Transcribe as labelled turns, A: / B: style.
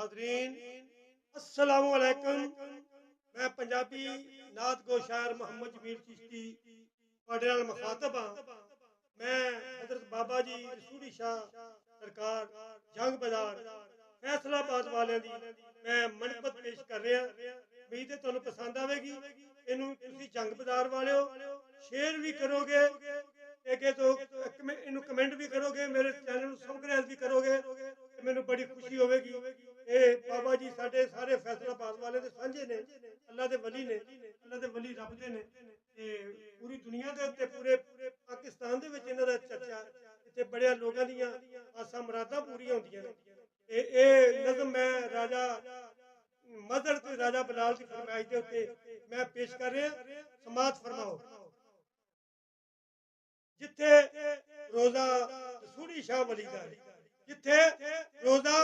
A: नाजरीन अस्सलामु अलैकुम। मैं पंजाबी नात गो शायर मोहम्मद जमील चिश्ती तुहाडे नाल मुखातब हाँ। मैं हजरत बाबा जी रसूली शाह सरकार जंग बाजार फैसलाबाद वाले दी मैं मनपत पेश कर रहा। उम्मीद है तुहानू पसंद आवेगी। इनू तुसी जंग बाजार वाले हो शेयर भी करोगे, अगे तो इनू कमेंट भी करोगे, मेरे चैनल सबसक्राइब भी करोगे, मैनू बड़ी खुशी होगी। ये बाबा जी साडे सारे फैसलाबाद वाले दे सांझे ने, अल्लाह दे वली ने, अल्लाह दे वली रब दे ने। पूरी दुनिया दे उत्ते पूरे पाकिस्तान दे विच इन्हां दा चर्चा, इत्थे बड़े लोकां दीयां आसां मुरादां पूरीआं होंदियां ने। ये नज़म मैं राजा मदर ते राजा बिलाल की फरमाइश दे उत्ते मैं पेश कर रहा। समात फरमाओ। जिथे रोजा रसूली शाह वली दा, जिथे रोजा